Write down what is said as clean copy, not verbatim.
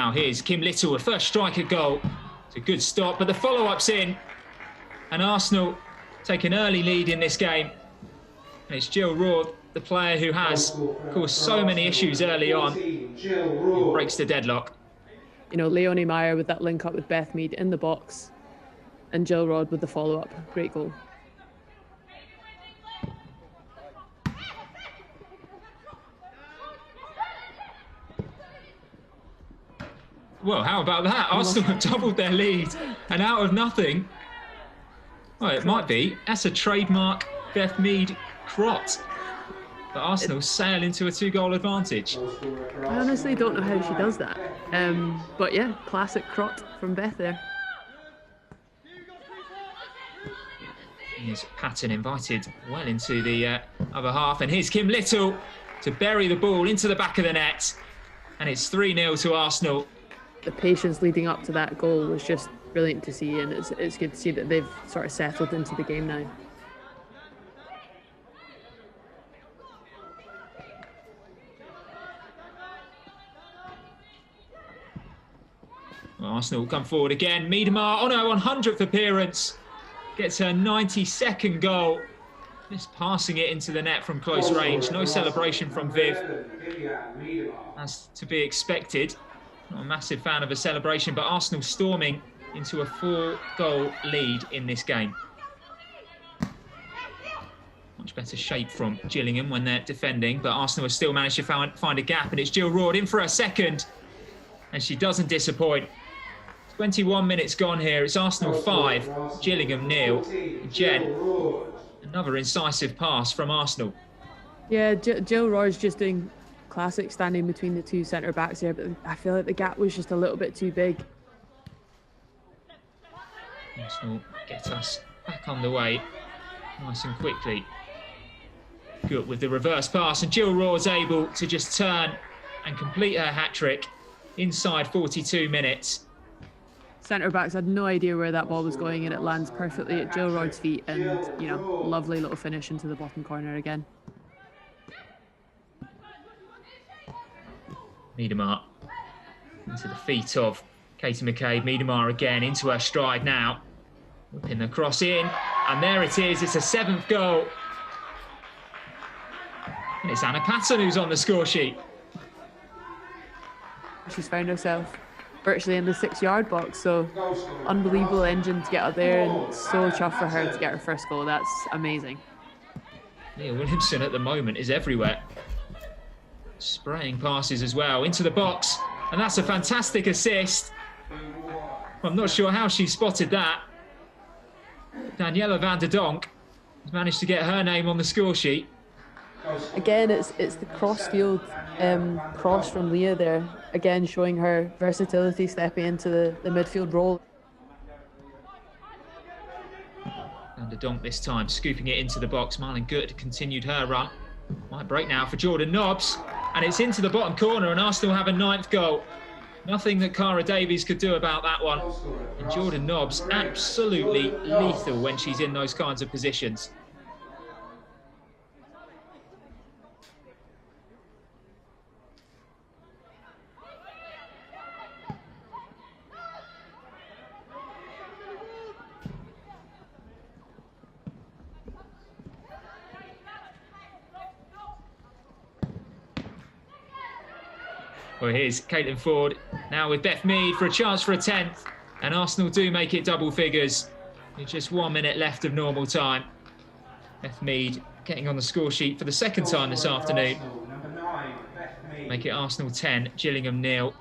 now. Here's Kim Little, a first striker goal. It's a good stop, but the follow-up's in. And Arsenal take an early lead in this game. And it's Jill Roord, the player who has caused so many issues early on, who breaks the deadlock. You know, Leonie Meyer with that link up with Beth Mead in the box, and Jill Roord with the follow-up. Great goal. Well, how about that? Arsenal have doubled their lead, and out of nothing, well, it might be. That's a trademark Beth Mead crot. But Arsenal sail into a 2-goal advantage. I honestly don't know how she does that. But yeah, classic crot from Beth there. Here's Patton invited well into the other half, and here's Kim Little to bury the ball into the back of the net, and it's 3-0 to Arsenal. The patience leading up to that goal was just brilliant to see, and it's good to see that they've sort of settled into the game now. Well, Arsenal will come forward again. Miedemar on her 100th appearance gets her 92nd goal. Just passing it into the net from close range. No celebration from Viv. As to be expected. Not a massive fan of a celebration, but Arsenal storming into a 4-goal lead in this game. Much better shape from Gillingham when they're defending, but Arsenal have still managed to find a gap, and it's Jill Roord in for her second, and she doesn't disappoint. 21 minutes gone here. It's Arsenal 5, Gillingham 0. Jen, another incisive pass from Arsenal. Yeah, Jill Roord's just doing classic standing between the two centre-backs there, but I feel like the gap was just a little bit too big. Arsenal get us back on the way nice and quickly. Good with the reverse pass, and Jill Roord's able to just turn and complete her hat-trick inside 42 minutes. Centre-backs had no idea where that ball was going, and it lands perfectly at Jill Roord's feet, and, you know, lovely little finish into the bottom corner again. Miedemar into the feet of Katie McCabe. Miedemar again into her stride now. Whipping the cross in, and there it is. It's a 7th goal. And it's Anna Patton who's on the score sheet. She's found herself virtually in the 6-yard box, so unbelievable engine to get up there, and so chuffed for her to get her first goal. That's amazing. Leah Williamson at the moment is everywhere. Spraying passes as well into the box, and that's a fantastic assist. I'm not sure how she spotted that. Daniela van der Donk has managed to get her name on the score sheet. Again, it's the cross-field cross from Leah there, again showing her versatility stepping into the midfield role. Van der Donk this time scooping it into the box. Marlon Good continued her run. Might break now for Jordan Nobbs, and it's into the bottom corner, and Arsenal have a 9th goal. Nothing that Cara Davies could do about that one. And Jordan Nobbs absolutely lethal when she's in those kinds of positions. Well, here's Caitlin Ford now with Beth Mead for a chance for a 10th, and Arsenal do make it double figures with just 1 minute left of normal time. Beth Mead getting on the score sheet for the second time this afternoon. Make it Arsenal 10, Gillingham 0.